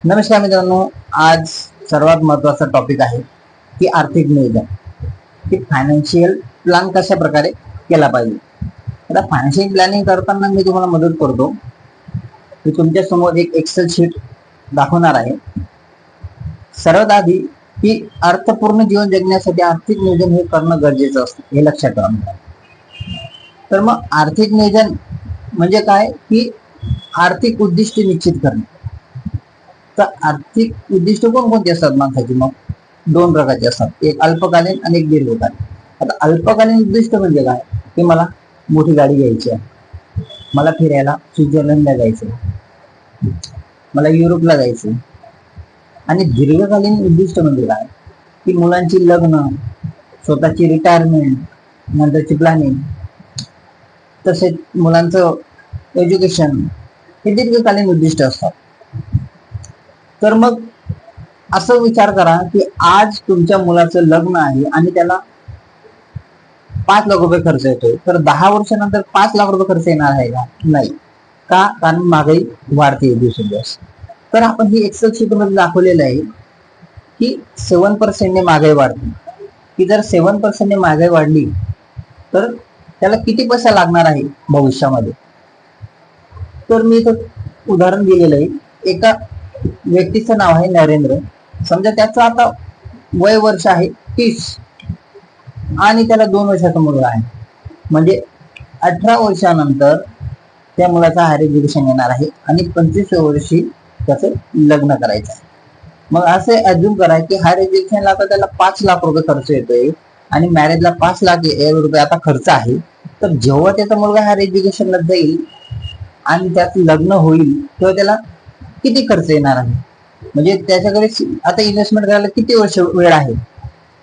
नमस्कार मित्रांनो, आज सर्वात महत्वाचा टॉपिक आहे की आर्थिक नियोजन, की फायनान्शियल प्लॅन कशा प्रकारे केला पाहिजे. आता फायनान्शियल प्लॅनिंग करताना मी तुम्हाला मदत करतो की तुमच्या समोर एक एक्सेल शीट दाखवणार आहे. सर्वात आधी की अर्थपूर्ण जीवन जगण्यासाठी आर्थिक नियोजन हे करणं गरजेचं असतं, हे लक्षात ठेवा. तर मग आर्थिक नियोजन म्हणजे काय, की आर्थिक उद्दिष्ट निश्चित करणे. तर आर्थिक उद्दिष्ट कोणकोणती असतात माणसाची? मग दोन प्रकारचे असतात, एक अल्पकालीन आणि एक दीर्घकालीन. आता अल्पकालीन उद्दिष्ट म्हणजे काय, की मला मोठी गाडी घ्यायची आहे, मला फिरायला स्वित्झर्लंडला जायचं, मला युरोपला जायचं. आणि दीर्घकालीन उद्दिष्ट म्हणजे काय, की मुलांची लग्न, स्वतःची रिटायरमेंट, नंतरची प्लॅनिंग, तसेच मुलांचं एज्युकेशन, हे दीर्घकालीन उद्दिष्ट असतात. तर मग असं विचार करा की आज तुमच्या मुलाचं लग्न आहे आणि त्याला 5 लाख रुपये खर्च येतोय, तर 10 वर्षानंतर 5 लाख रुपये खर्च येणार आहे का? नाही. का? कारण महागाई वाढते दिवसेंदिवस. तर आपण ही एक्सेल शीट मध्ये दाखवलेलं आहे की 7% महागाई वाढते, की जर 7% महागाई वाढली तर त्याला किती पैसा लागणार आहे भविष्यामध्ये. तर मी इथं उदाहरण दिलेलं आहे. एका व्यक्तीचं नाव आहे नरेंद्र. समजा त्याचं आता वय वर्ष आहे 30 आणि त्याला 2 वर्षाचा मुलगा आहे, म्हणजे 18 वर्षानंतर त्या मुलाचा हायर एज्युकेशन येणार आहे आणि 25व्या वर्षी त्याचं लग्न करायचं आहे. मग असे अज्यूम करा की हायर एज्युकेशनला आता त्याला 5 लाख रुपये खर्च येतोय आणि मॅरेजला 5 लाख रुपये आता खर्च आहे. तर जेव्हा त्याचा मुलगा हायर एज्युकेशनला जाईल आणि त्याचं लग्न होईल तेव्हा त्याला किती खर्च येणार आहे, म्हणजे त्याच्याकडे आता इन्व्हेस्टमेंट करायला किती वर्ष वेळ आहे.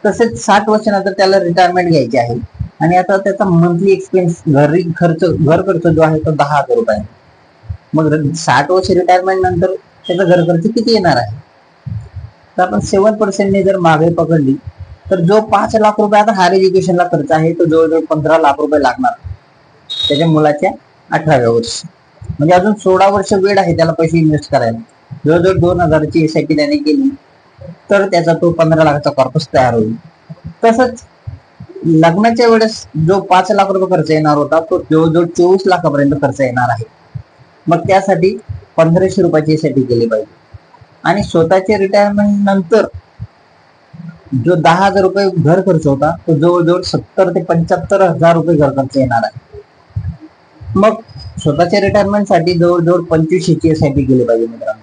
तसेच 60 वर्षानंतर त्याला रिटायरमेंट घ्यायची आहे आणि आता त्याचा मंथली एक्सपेन्स घर खर्च जो आहे तो 10,000 रुपये आहे. मग 60 वर्ष रिटायरमेंट नंतर त्याचा घर खर्च किती येणार आहे. तर आपण 7% जर महागाई पकडली तर जो 5 लाख रुपये आता हायर एज्युकेशनला खर्च आहे तो जवळजवळ 15 लाख रुपये लागणार त्याच्या मुलाच्या 18व्या वर्षी. म्हणजे अजून 16 वर्ष वेळ आहे त्याला पैसे इन्व्हेस्ट करायला. जवळजवळ 2,000ची SIP त्याने केली तर त्याचा तो 15 लाखाचा कॉर्पस तयार होईल. तसंच लग्नाच्या वेळेस जो 5 लाख रुपये खर्च येणार होता तो जवळजवळ 24 लाखापर्यंत खर्च येणार आहे. मग त्यासाठी 1,500 रुपयाची SIP केली पाहिजे. आणि स्वतःच्या रिटायरमेंट नंतर जो 10,000 रुपये घर खर्च होता तो जवळजवळ 70 ते 75 हजार रुपये घर खर्च येणार आहे. मग स्वतःच्या रिटायरमेंट साठी जवळजवळ 2500ची SIP केली पाहिजे मित्रांनो.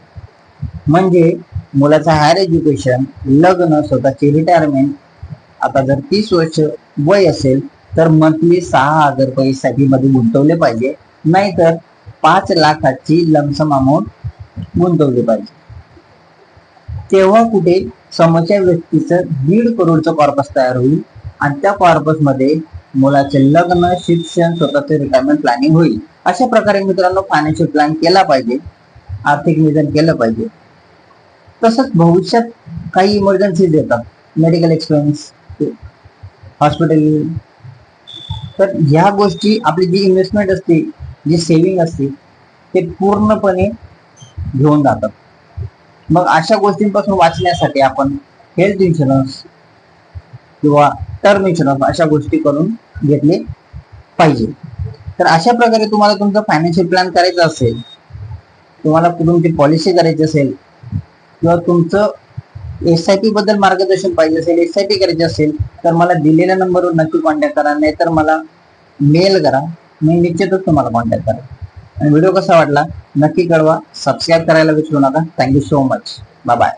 म्हणजे मुलाचं हायर एज्युकेशन, लग्न, स्वतःची रिटायरमेंट, आता जर 30 वर्ष वय असेल तर मंथली 6,000 रुपये SIP मध्ये गुंतवले पाहिजे, नाहीतर 5 लाखाची लमसम अमाऊंट गुंतवली पाहिजे. तेव्हा कुठे समोरच्या व्यक्तीचं 1.5 करोडचं कॉर्पस तयार होईल आणि त्या कॉर्पस मध्ये मुलाचे लग्न, शिक्षण, स्वतःचे रिटायरमेंट प्लॅनिंग होईल. अशा प्रकारे मित्रांनो फायनान्शियल प्लॅन केला पाहिजे, आर्थिक नियोजन केलं पाहिजे. तसंच भविष्यात काही इमर्जन्सीज येतात, मेडिकल एक्सपेन्स, हॉस्पिटल, तर ह्या गोष्टी आपली जी इन्व्हेस्टमेंट असते, जी सेव्हिंग असते ते पूर्णपणे घेऊन जातात. मग अशा गोष्टींपासून वाचण्यासाठी आपण हेल्थ इन्शुरन्स किंवा टर्म इन्शुरन्स अशा गोष्टी करून घेतले पाहिजे. तर अशा प्रकारे तुम्हाला तुमचा फायनान्शियल प्लॅन करायचा असेल, तुम्हाला तुमची पॉलिसी करायची असेल किंवा तुमचं SIP बद्दल मार्गदर्शन पाहिजे असेल, SIP करायची असेल तर मला दिलेल्या नंबरवर नक्की कॉन्टॅक्ट करा, नाहीतर मला मेल करा, मी निश्चितच तुम्हाला कॉन्टॅक्ट करा. आणि व्हिडिओ कसा वाटला नक्की कळवा. सबस्क्राईब करायला विसरू नका. Thank you so much. Bye bye.